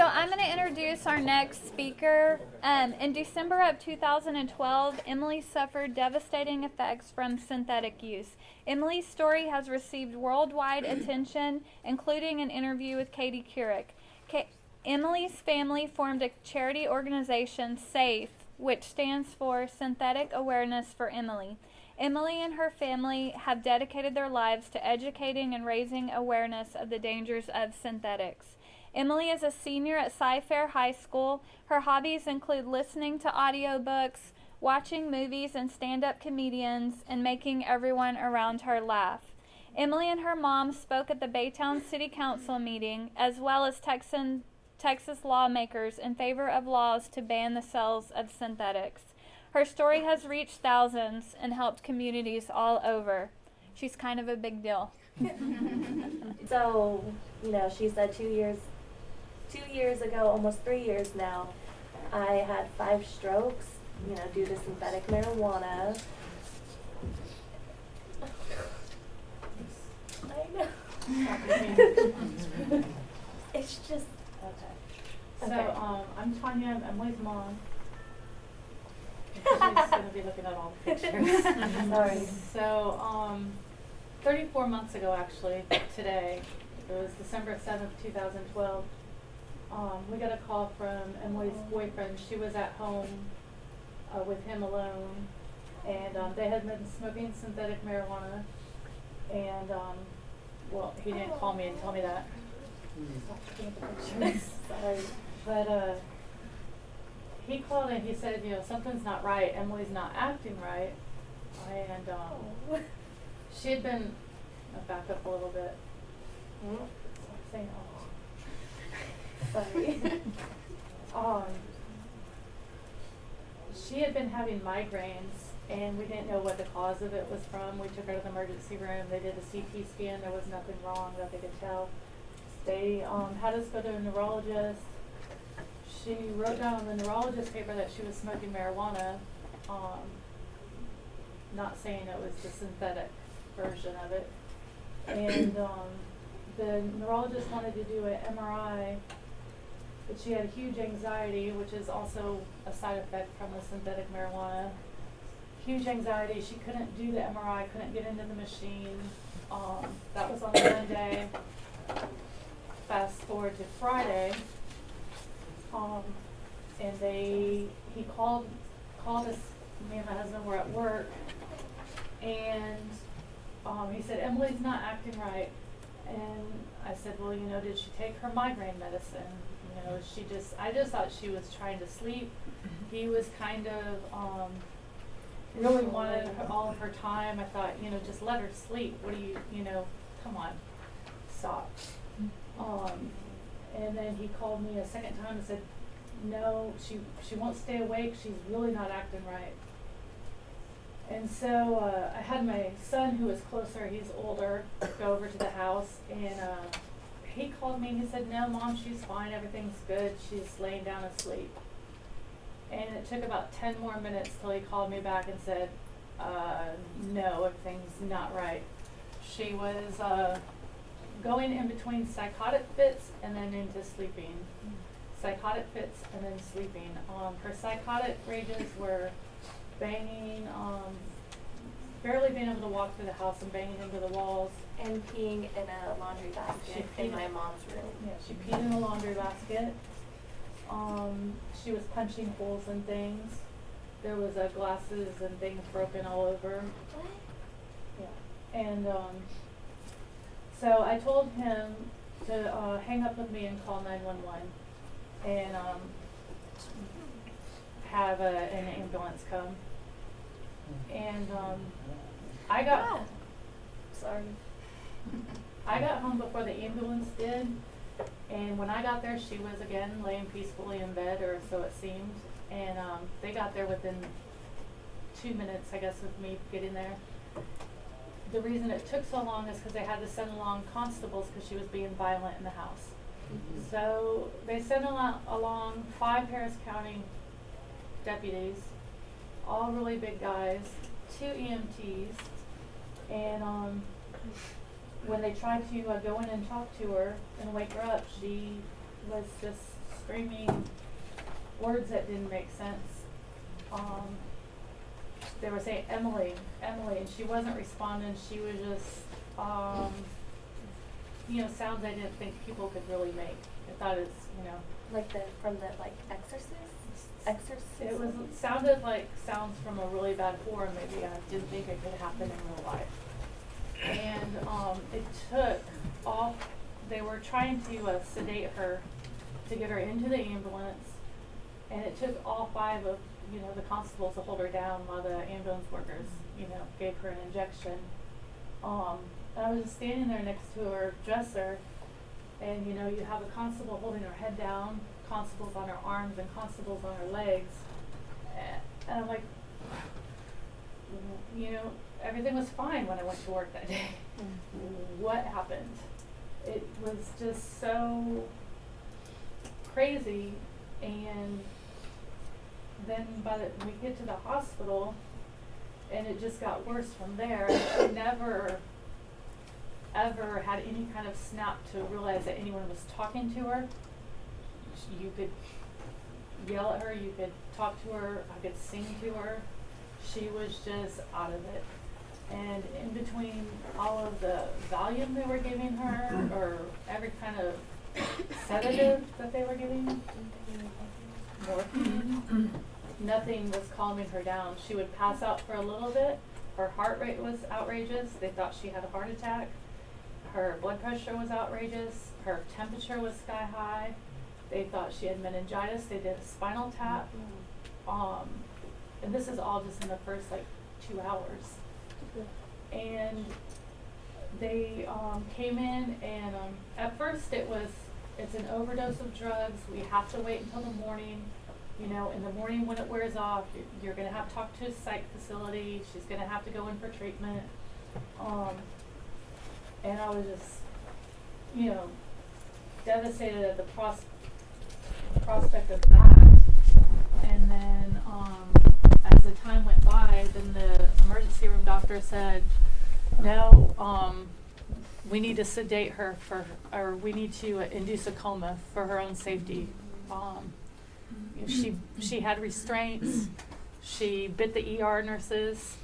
So I'm going to introduce our next speaker. In December of 2012, Emily suffered devastating effects from synthetic use. Emily's story has received worldwide attention, including an interview with Katie Couric. Emily's family formed a charity organization, SAFE, which stands for Synthetic Awareness for Emily. Emily and her family have dedicated their lives to educating and raising awareness of the dangers of synthetics. Emily is a senior at Sci-Fair High School. Her hobbies include listening to audiobooks, watching movies and stand-up comedians, and making everyone around her laugh. Emily and her mom spoke at the Baytown City Council meeting, as well as Texas lawmakers in favor of laws to ban the sales of synthetics. Her story has reached thousands and helped communities all over. She's kind of a big deal. So, she said 2 years ago, almost 3 years now, I had 5 strokes, due to synthetic marijuana. I know. It's just, okay. So, I'm Tanya, I'm Emily's mom. She's going to be looking at all the pictures. Sorry. So, 34 months ago, actually, today, it was December 7th, 2012, we got a call from Emily's boyfriend. She was at home with him alone, and they had been smoking synthetic marijuana, and, well, he didn't call me and tell me that. Stop looking at the pictures. Sorry. But, he called and he said, something's not right. Emily's not acting right. And she had been, I'll back up a little bit. Saying, sorry. She had been having migraines, and we didn't know what the cause of it was from. We took her to the emergency room. They did a CT scan. There was nothing wrong that they could tell. They had us go to a neurologist. She wrote down on the neurologist paper that she was smoking marijuana, not saying it was the synthetic version of it. And the neurologist wanted to do an MRI, but she had huge anxiety, which is also a side effect from the synthetic marijuana. Huge anxiety. She couldn't do the MRI, couldn't get into the machine. That was on Monday. Fast forward to Friday. And he called us, me and my husband were at work, and he said, Emily's not acting right. And I said, well, did she take her migraine medicine? I just thought she was trying to sleep. He was kind of, really wanted all of her time. I thought, just let her sleep. What do you, come on, stop. And then he called me a second time and said, no, she won't stay awake. She's really not acting right. And so I had my son, who was closer, he's older, go over to the house. And he called me and he said, no, Mom, she's fine. Everything's good. She's laying down asleep. And it took about 10 more minutes till he called me back and said, no, everything's not right. She was going in between psychotic fits and then into sleeping. Psychotic fits and then sleeping. Her psychotic rages were banging, barely being able to walk through the house and banging into the walls. And peeing in a laundry basket in my mom's room. Yeah, she peed in a laundry basket. She was punching holes in things. There was glasses and things broken all over. What? Yeah. And so I told him to hang up with me and call 911 and have an ambulance come. And I got home before the ambulance did, and when I got there, she was again laying peacefully in bed, or so it seemed. And they got there within 2 minutes, I guess, of me getting there. The reason it took so long is because they had to send along constables because she was being violent in the house. Mm-hmm. So they sent along 5 Harris County deputies, all really big guys, 2 EMTs, and when they tried to go in and talk to her and wake her up, she was just screaming words that didn't make sense. They were saying Emily, Emily, and she wasn't responding. She was just, sounds I didn't think people could really make. I thought it's, Like from the Exorcist? it sounded like sounds from a really bad horror movie. I didn't think it could happen in real life. And it took they were trying to sedate her to get her into the ambulance, and it took all 5 of the constables to hold her down while the ambulance workers gave her an injection. I was just standing there next to her dresser, and you have a constable holding her head down, constables on her arms and constables on her legs, and I'm like, everything was fine when I went to work that day. Mm-hmm. What happened? It was just so crazy. And then we get to the hospital, and it just got worse from there. She never ever had any kind of snap to realize that anyone was talking to her. You could yell at her, you could talk to her, I could sing to her. She was just out of it. And in between all of the Valium they were giving her, or every kind of sedative that they were giving, morphine, nothing was calming her down. She would pass out for a little bit. Her heart rate was outrageous. They thought she had a heart attack. Her blood pressure was outrageous. Her temperature was sky high. They thought she had meningitis. They did a spinal tap. And this is all just in the first 2 hours. And they came in, and at first it's an overdose of drugs. We have to wait until the morning. In the morning when it wears off, you're going to have to talk to a psych facility. She's going to have to go in for treatment. And I was just, devastated at the prospect of that. And then as the time went by, then the emergency room doctor said, no, we need to sedate her or we need to induce a coma for her own safety. She had restraints. She bit the ER nurses.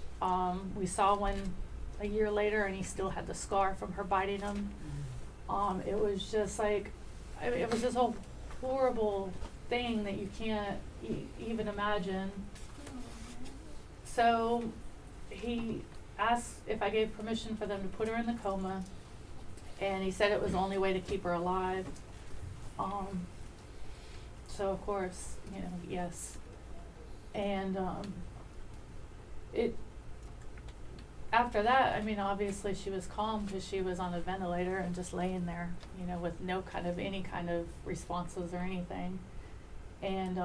We saw one a year later, and he still had the scar from her biting him. It was just it was just a horrible thing that you can't even imagine. So he asked if I gave permission for them to put her in the coma, and he said it was the only way to keep her alive. So of course, yes. And after that, obviously she was calm because she was on a ventilator and just laying there, with any kind of responses or anything. And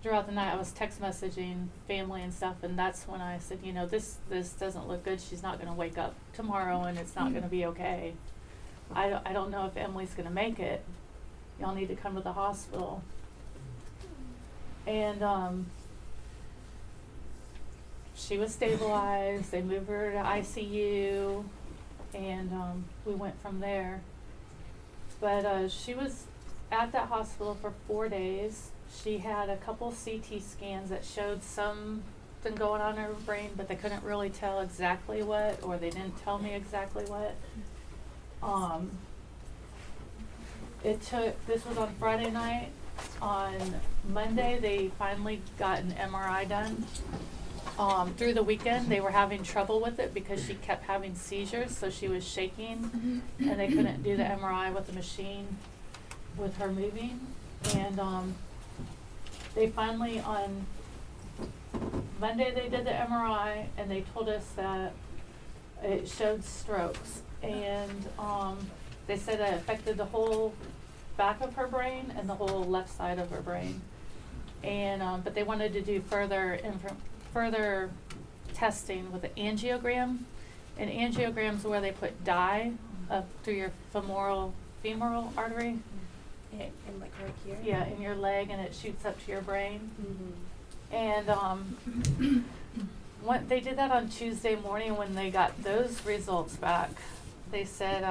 throughout the night, I was text messaging family and stuff, and that's when I said, this doesn't look good. She's not going to wake up tomorrow, and it's not going to be okay. I don't know if Emily's going to make it. Y'all need to come to the hospital. And she was stabilized. They moved her to ICU, and we went from there. But she was at that hospital for 4 days. She had a couple CT scans that showed something going on in her brain, but they couldn't really tell exactly what, or they didn't tell me exactly what. This was on Friday night. On Monday, they finally got an MRI done. Through the weekend, they were having trouble with it because she kept having seizures, so she was shaking, and they couldn't do the MRI with the machine with her moving. And they finally, on Monday, they did the MRI, and they told us that it showed strokes. And they said it affected the whole back of her brain and the whole left side of her brain. And but they wanted to do further testing with an angiogram. And angiograms where they put dye up through your femoral artery. And right here? Yeah, in your leg, and it shoots up to your brain. Mm-hmm. And they did that on Tuesday morning. When they got those results back, they said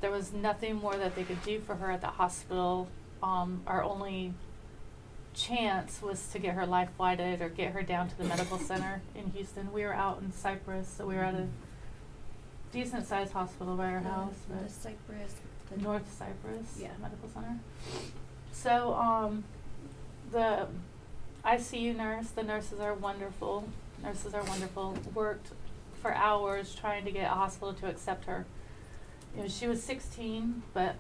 there was nothing more that they could do for her at the hospital. our only chance was to get her life flighted or get her down to the medical center in Houston. We were out in Cyprus, so we were at a decent sized hospital by our house. The Cypress. North Cyprus Yeah. Medical Center. So the ICU nurse, the nurses are wonderful. Worked for hours trying to get a hospital to accept her. She was 16, but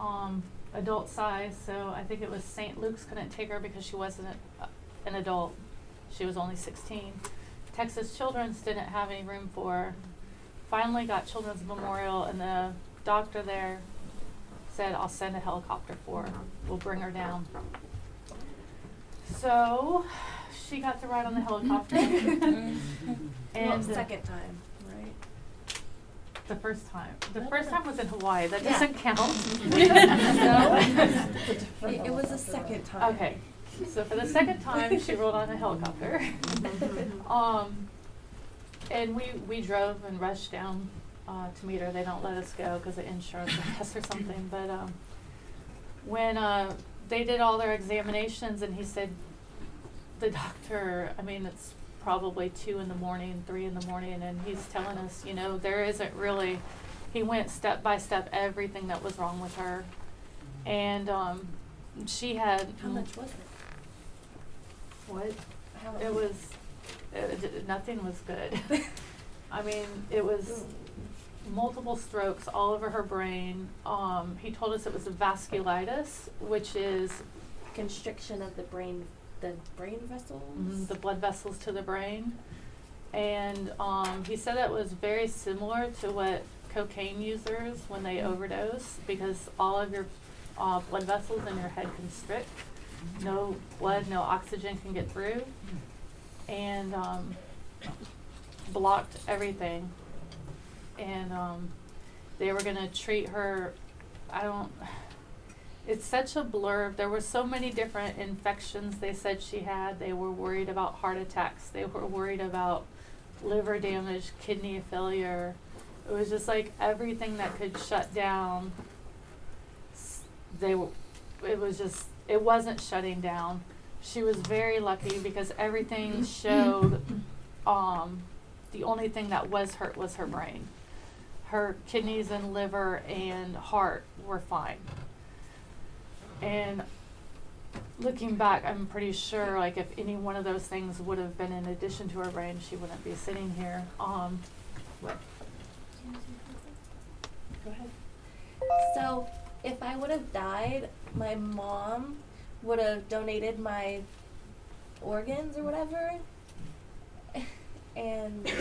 adult size, so I think it was St. Luke's couldn't take her because she wasn't an adult. She was only 16. Texas Children's didn't have any room for her. Finally got Children's Memorial, and the doctor there said, I'll send a helicopter for her. We'll bring her down. So she got to ride on the helicopter. And Second time, right? the first time. The No, first no. time was in Hawaii. That Yeah. doesn't count. It was the second time. Okay. So for the second time, she rode on a helicopter. And we drove and rushed down to meet her. They don't let us go because of insurance, I guess, or something. But when they did all their examinations, and he said, the doctor, I mean, it's probably 2 in the morning, 3 in the morning, and he's telling us, there isn't really, he went step by step everything that was wrong with her. And she had. How much was it? What? How It was, nothing was good. I mean, it was multiple strokes all over her brain. He told us it was a vasculitis, which is constriction of the brain vessels. the blood vessels to the brain. And he said that was very similar to what cocaine users when they overdose, because all of your blood vessels in your head constrict. No blood, no oxygen can get through. And blocked everything. And they were going to treat her, it's such a blur. There were so many different infections they said she had. They were worried about heart attacks. They were worried about liver damage, kidney failure. It was just like everything that could shut down. It wasn't shutting down. She was very lucky because everything showed the only thing that was hurt was her brain. Her kidneys and liver and heart were fine. And looking back, I'm pretty sure, like, if any one of those things would have been in addition to her brain, she wouldn't be sitting here. What? Go ahead. So, if I would have died, my mom would have donated my organs or whatever. And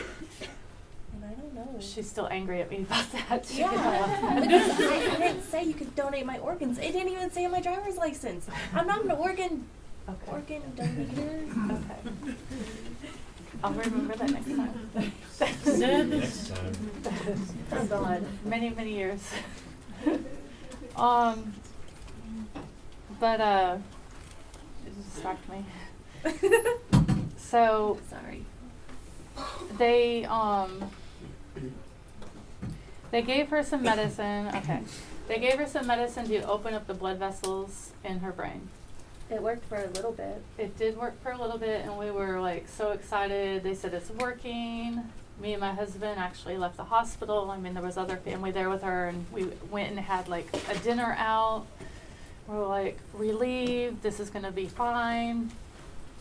I don't know. She's still angry at me about that. Yeah, because I didn't say you could donate my organs. It didn't even say on my driver's license. I'm not an organ donator. Okay. I'll remember that next time. Next time. Oh God, many, many years. But it distracted me. So Sorry. they gave her some medicine. Okay. They gave her some medicine to open up the blood vessels in her brain. It worked for a little bit. It did work for a little bit, and we were like so excited. They said it's working. Me and my husband actually left the hospital. I mean, there was other family there with her, and we went and had like a dinner out. We're like relieved. This is going to be fine.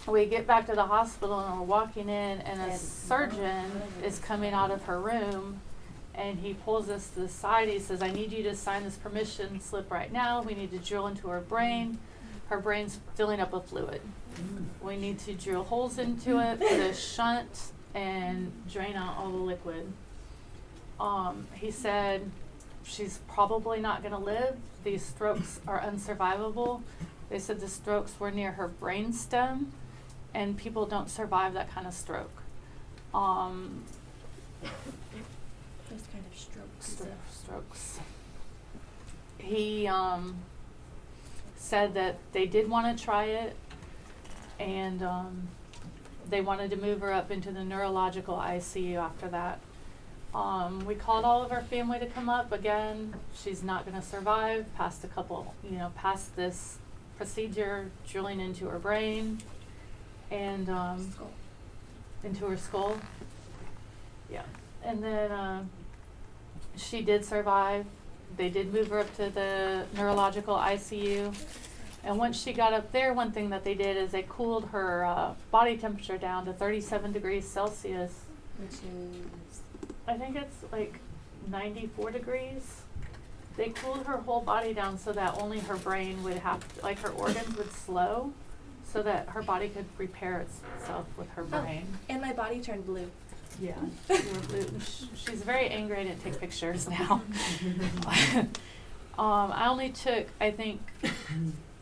We get back to the hospital, and we're walking in, and a surgeon is coming out of her room, and he pulls us to the side. He says, I need you to sign this permission slip right now. We need to drill into her brain. Her brain's filling up with fluid. We need to drill holes into it, put a shunt, and drain out all the liquid. He said, she's probably not going to live. These strokes are unsurvivable. They said the strokes were near her brain stem, and people don't survive that kind of stroke. Those kind of strokes. Strokes. He said that they did want to try it, and they wanted to move her up into the neurological ICU after that. We called all of our family to come up. Again, she's not going to survive past this procedure drilling into her brain and Skull. into her skull. Yeah. And then she did survive. They did move her up to the neurological ICU. And once she got up there, one thing that they did is they cooled her body temperature down to 37 degrees Celsius. Which is I think it's like 94 degrees. They cooled her whole body down so that only her brain would have, like her organs would slow so that her body could repair itself with her brain. and my body turned blue. Yeah, she's very angry I didn't take pictures now. I only took, I think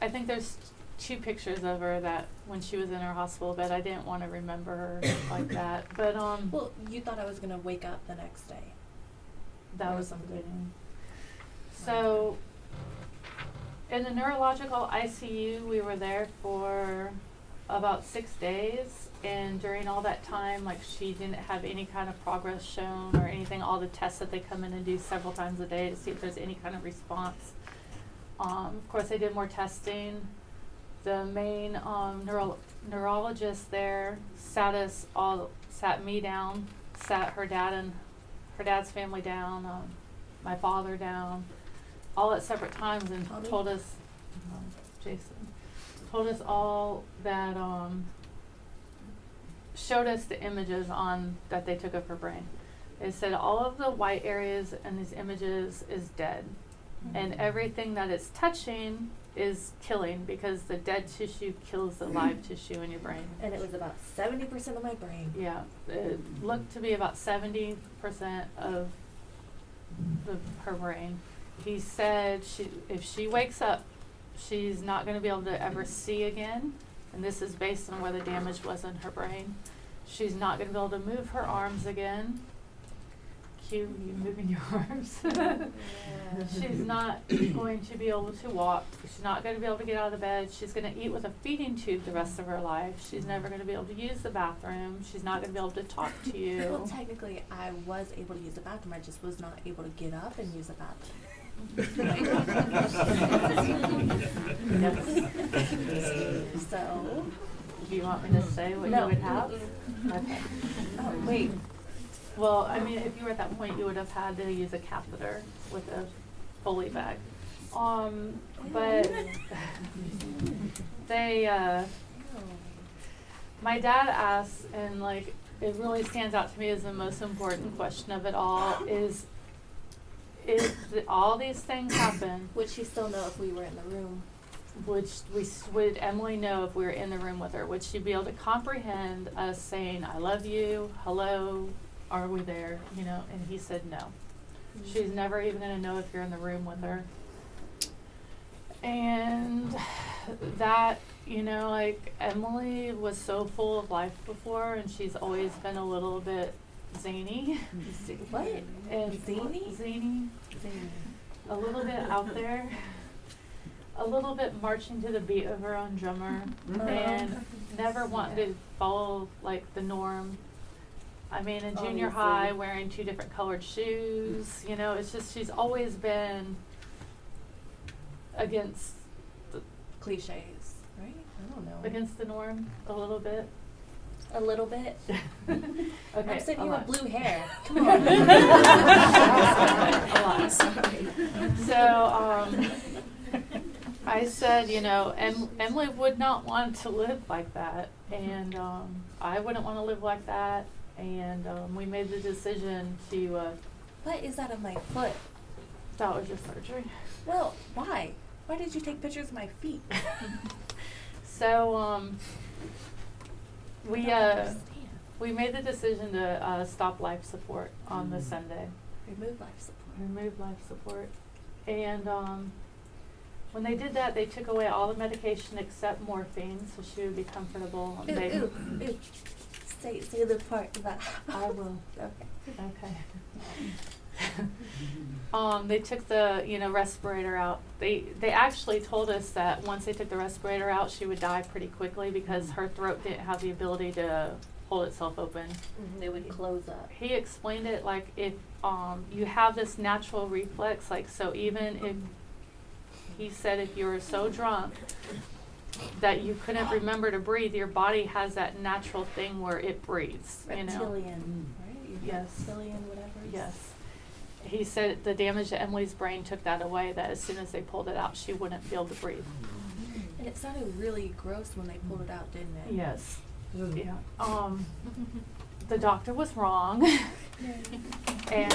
there's 2 pictures of her that when she was in her hospital bed, I didn't want to remember her like that. But Well, you thought I was gonna wake up the next day. that or was something. something. So in the neurological ICU, we were there for about 6 days, and during all that time, like, she didn't have any kind of progress shown or anything. All the tests that they come in and do several times a day to see if there's any kind of response. Of course, they did more testing. The main neurologist there sat me down, sat her dad and her dad's family down, my father down, all at separate times, and Tommy? told us, Jason, told us all that, showed us the images that they took of her brain. They said all of the white areas in these images is dead, and everything that it's touching is killing, because the dead tissue kills the live tissue in your brain. And it was about 70% of my brain. Yeah, it looked to be about 70% of her brain. He said if she wakes up, she's not going to be able to ever see again, and this is based on where the damage was in her brain. She's not going to be able to move her arms again. Cue you moving your arms. She's not going to be able to walk. She's not going to be able to get out of the bed. She's going to eat with a feeding tube the rest of her life. She's never going to be able to use the bathroom. She's not going to be able to talk to you. Well, technically, I was able to use the bathroom. I just was not able to get up and use the bathroom. So, Do you want me to say what No. you would have? Mm-mm. Okay. oh, wait. Well, I mean, if you were at that point, you would have had to use a catheter with a Foley bag. But they, my dad asked, and like, it really stands out to me as the most important question of it all is all these things happen, Would she still know if we were in the room? would Emily know if we were in the room with her? Would she be able to comprehend us saying, I love you, hello, are we there, you know? And he said no. She's never even going to know if you're in the room with her. And that, you know, like, Emily was so full of life before, and she's always been a little bit zany. What? And Zany? Zany. A little bit out there. A little bit marching to the beat of her own drummer, and never wanting to follow, like, the norm. I mean, in junior Obviously. high, wearing 2 different colored shoes, you know, it's just, she's always been against Cliches, right? I don't know. against the norm a little bit. A little bit. Okay, I'm sitting a here lot. with blue hair. Come on. A lot. So, I said, you know, Emily would not want to live like that, and I wouldn't want to live like that, and we made the decision to, What is that on my foot? that was your surgery. Well, why? Why did you take pictures of my feet? So, I don't understand. we made the decision to stop life support on the Sunday. Remove life support. Remove life support. And when they did that, they took away all the medication except morphine, so she would be comfortable. Ooh, They- ooh, ooh. Say the part that. I will. Okay. Okay. They took the, you know, respirator out. They actually told us that once they took the respirator out, she would die pretty quickly because her throat didn't have the ability to hold itself open. It would close up. He explained it like if you have this natural reflex, like, so even if he said if you were so drunk that you couldn't remember to breathe, your body has that natural thing where it breathes, you know. Reptilian, right? Your Yes. reptilian, whatever. Yes. He said the damage to Emily's brain took that away, that as soon as they pulled it out, she wouldn't be able to breathe. And it sounded really gross when they pulled it out, didn't it? Yes. Yeah. The doctor was wrong. And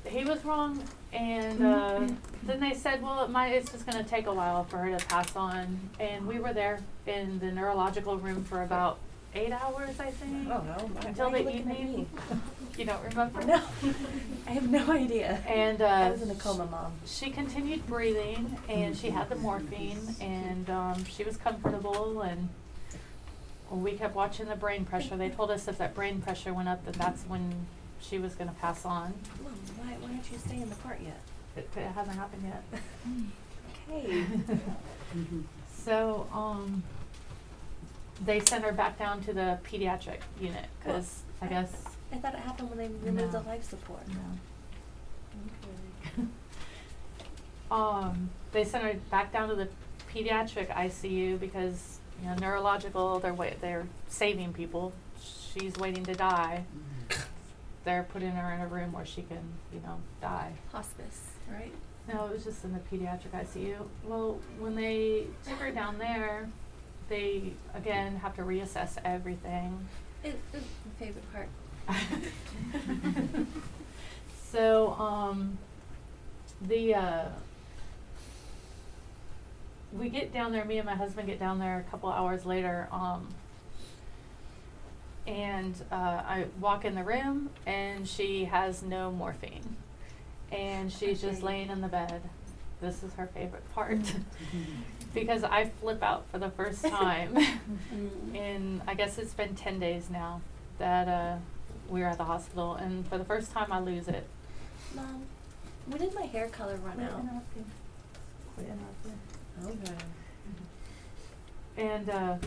he was wrong, and then they said, well, it's just going to take a while for her to pass on. And we were there in the neurological room for about 8 hours, I think. Oh no, Until why are the you looking at evening. me? You don't remember? No, I have no idea. And I was in a coma, Mom. she continued breathing, and she had the morphine, and she was comfortable, and we kept watching the brain pressure. They told us if that brain pressure went up, that's when she was going to pass on. Mom, why aren't you staying in the cart yet? It hasn't happened yet. Okay. So they sent her back down to the pediatric unit because I guess I thought it happened when they removed the No. life support. no. They sent her back down to the pediatric ICU because neurological. They're saving people. She's waiting to die. They're putting her in a room where she can die. Hospice, right? No, it was just in the pediatric ICU. Well, when they took her down there, they again have to reassess everything. It's my favorite part. So, we get down there, me and my husband get down there a couple hours later, and I walk in the room, and she has no morphine. And she's just Okay. laying in the bed. This is her favorite part. Because I flip out for the first time. And I guess it's been 10 days now that we were at the hospital. And for the first time, I lose it. Mom, when did my hair color run out? Okay. And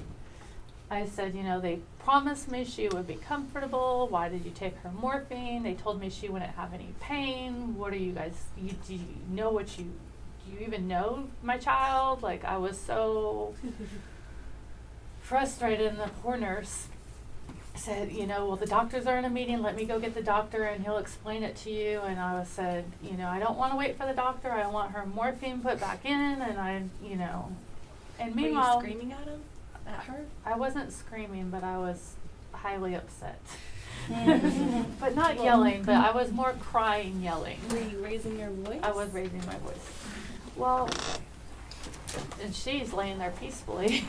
I said, they promised me she would be comfortable. Why did you take her morphine? They told me she wouldn't have any pain. What are you guys, do you know do you even know my child? Like, I was so frustrated, and the poor nurse said, well, the doctors are in a meeting. Let me go get the doctor, and he'll explain it to you. And I said, I don't want to wait for the doctor. I want her morphine put back in, and and meanwhile, were you screaming at him? At her? I wasn't screaming, but I was highly upset. But not yelling, but I was more crying, yelling. Were you raising your voice? I was raising my voice. Well, and she's laying there peacefully.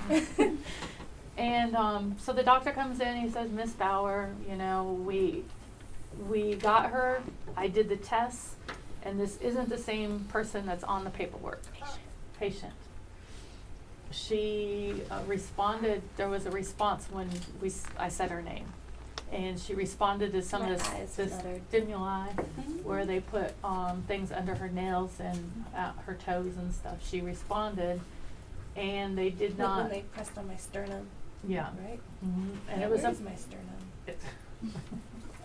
And so the doctor comes in, he says, Miss Bauer, we got her, I did the tests, and this isn't the same person that's on the paperwork. Patient. She responded, there was a response when I said her name. And she responded to some My of eyes this fluttered. stimuli where they put things under her nails and her toes and stuff. She responded, and they did not. When they pressed on my sternum. Yeah. Right? Mm-hmm. And Yeah, it was where's my sternum?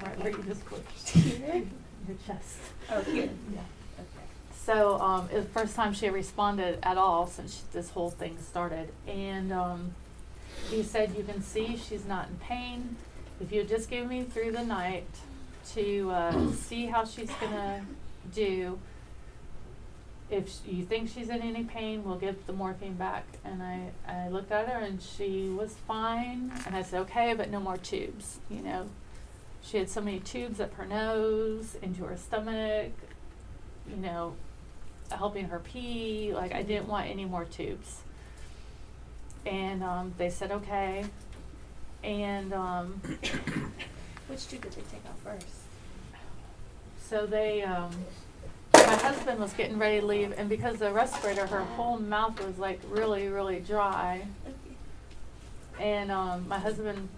right where you just pushed. Here? Your chest. Oh, here. Yeah. Okay. So it was the first time she responded at all since this whole thing started. And he said, you can see she's not in pain. If you just give me through the night to see how she's going to do, if you think she's in any pain, we'll give the morphine back. And I looked at her, and she was fine. And I said, okay, but no more tubes, She had so many tubes up her nose, into her stomach, helping her pee. Like, I didn't want any more tubes. And they said, okay. And Which tube did they take out first? so they, my husband was getting ready to leave, and because of the respirator, her whole mouth was like really, really dry. Okay. And my husband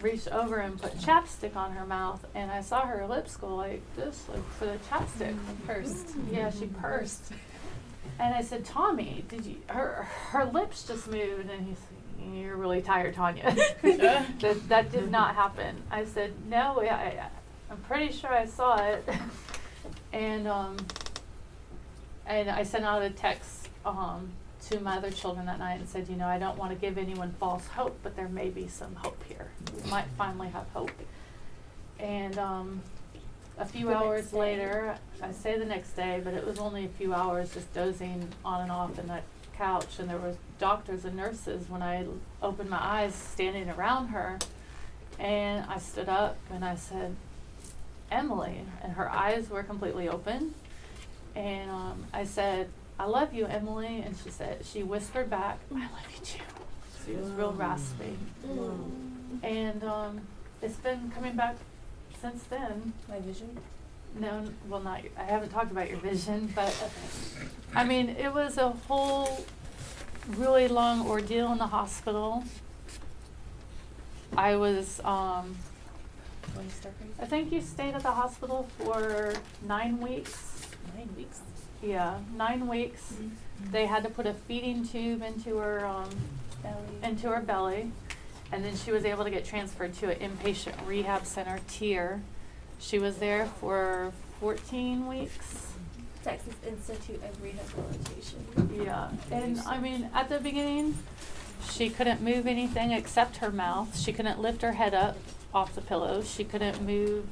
reached over and put chapstick on her mouth, and I saw her lips go like this, like for the chapstick. Pursed. Yeah, she pursed. And I said, Tommy, did you? Her lips just moved, and he's, you're really tired, Tanya. that did not happen. I said, no, I'm pretty sure I saw it. And I sent out a text to my other children that night and said, you know, I don't want to give anyone false hope, but there may be some hope here. We might finally have hope. And a few The hours next day. later, I say the next day, but it was only a few hours just dozing on and off in that couch, and there was doctors and nurses when I opened my eyes standing around her. And I stood up and I said, Emily, and her eyes were completely open. And I said, I love you, Emily. And she whispered back, I love you too. She was real raspy. And it's been coming back since then. My vision? No, well, not, I haven't talked about your vision, but I mean, it was a whole really long ordeal in the hospital. I was, When you start crazy? I think you stayed at the hospital for 9 weeks. 9 weeks. Yeah, 9 weeks. They had to put a feeding tube into her belly, and then she was able to get transferred to an inpatient rehab center, Tier. She was there for 14 weeks. Texas Institute of Rehabilitation. Yeah, and I mean, at the beginning, she couldn't move anything except her mouth. She couldn't lift her head up off the pillow. She couldn't move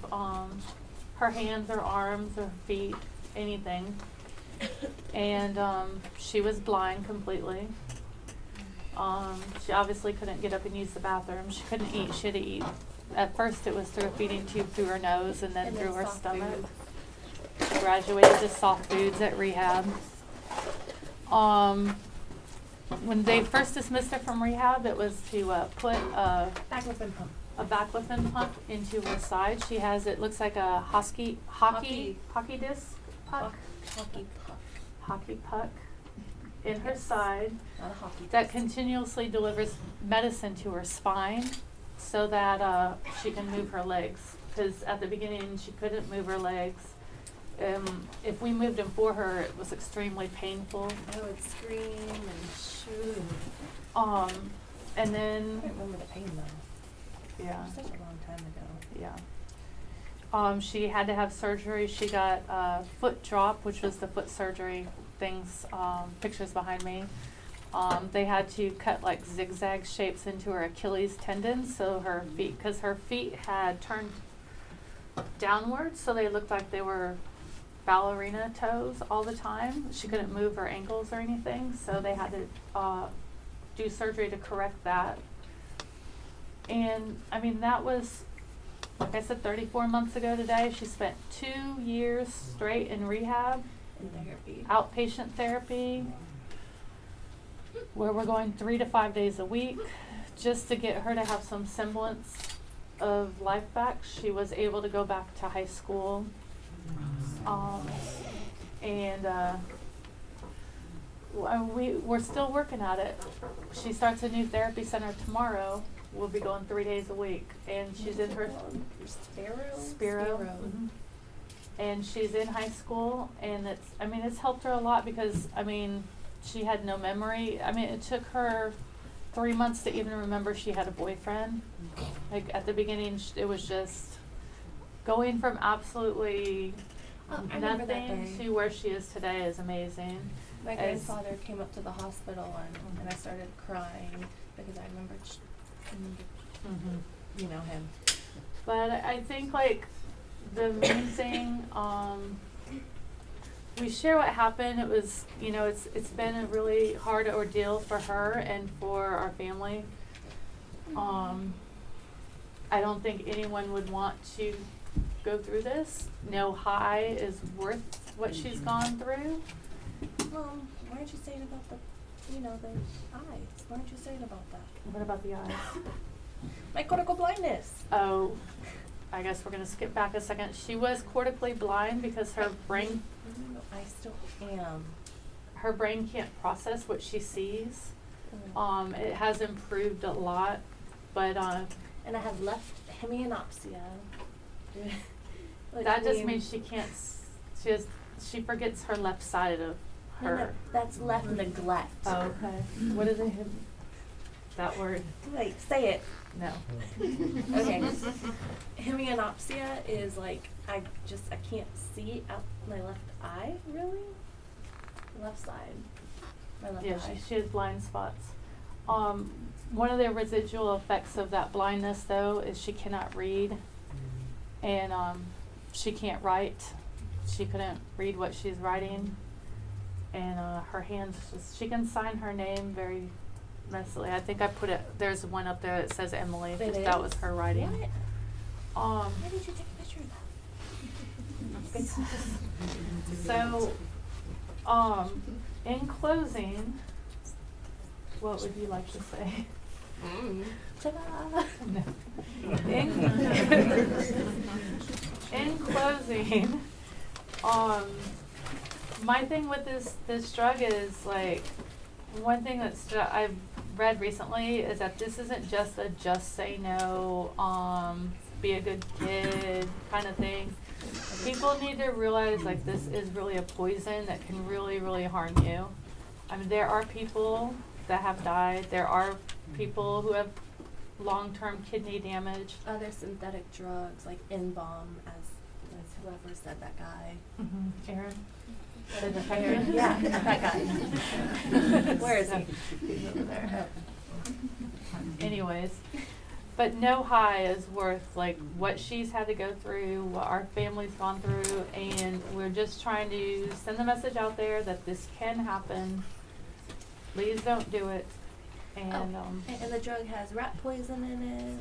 her hands or arms or feet, anything. And she was blind completely. She obviously couldn't get up and use the bathroom. She couldn't eat. She had to eat. At first it was through a feeding tube through her nose and then through her soft stomach. food. She graduated to soft foods at rehab. When they first dismissed her from rehab, it was to put a baclofen pump into her side. She has, it looks like a hockey disc puck. Hockey puck in her side Not a hockey that disc. continuously delivers medicine to her spine so that she can move her legs. Because at the beginning she couldn't move her legs. If we moved them for her, it was extremely painful. I would scream and shoot. And then I don't remember the pain though. yeah. Such a long time ago. Yeah. She had to have surgery. She got foot drop, which was the foot surgery things, pictures behind me. They had to cut like zigzag shapes into her Achilles tendons, so her feet, because her feet had turned downwards, so they looked like they were ballerina toes all the time. She couldn't move her ankles or anything, so they had to do surgery to correct that. And I mean, that was, like I said, 34 months ago today. She spent 2 years straight in rehab, In therapy. outpatient therapy, where we're going 3 to 5 days a week just to get her to have some semblance of life back. She was able to go back to high school. And we're still working at it. She starts a new therapy center tomorrow. We'll be going 3 days a week, and she's in her Spiro. Mhm. And she's in high school, and it's helped her a lot because, she had no memory. It took her 3 months to even remember she had a boyfriend. Like, at the beginning, it was just going from absolutely I remember that nothing day. to where she is today is amazing. My As- grandfather came up to the hospital and I started crying because I remembered, you know, him. But I think, like, the main thing, we share what happened. It was, it's been a really hard ordeal for her and for our family. I don't think anyone would want to go through this. No high is worth what she's gone through. Why aren't you saying about the eyes? Why aren't you saying about that? What about the eyes? My cortical blindness. Oh, I guess we're gonna skip back a second. She was cortically blind because her brain I still am. can't process what she sees. It has improved a lot, but And I have left hemianopsia. Which that just means she can't. She forgets her left side of her. No, that's left neglect. Oh, okay. What is it? That word. Like, say it. No. Okay. Hemianopsia is like I can't see out my left eye really. Left side. My left Yeah, eye. she has blind spots. One of the residual effects of that blindness though is she cannot read, and she can't write. She couldn't read what she's writing, and her hands she can sign her name very nicely. I think I put it. There's one up there that says Emily. 'Cause that was her writing. What? Why Why did you take a picture of that? So, in closing, what would you like to say? Ta-da! No. In closing, my thing with this drug is like, one thing I've read recently is that this isn't just a just say no, be a good kid kind of thing. People need to realize like this is really a poison that can really, really harm you. I mean, there are people that have died. There are people who have long-term kidney damage. Other synthetic drugs like N-bomb, as whoever said that guy. Aaron? Aaron, yeah, that guy. Where is he? He's over there. Anyways, but no high is worth like what she's had to go through, what our family's gone through, and we're just trying to send the message out there that this can happen. Please don't do it. And And the drug has rat poison in it.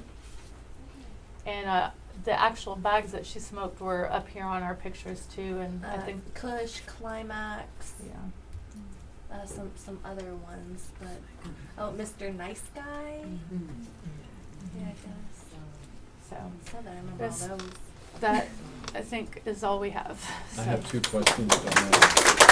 and the actual bags that she smoked were up here on our pictures too, and I think Kush, Climax. yeah. Some other ones, but Mr. Nice Guy. Yeah, I guess. So Sad that I remember all That's- those. that I think is all we have. I So. have 2 questions on that.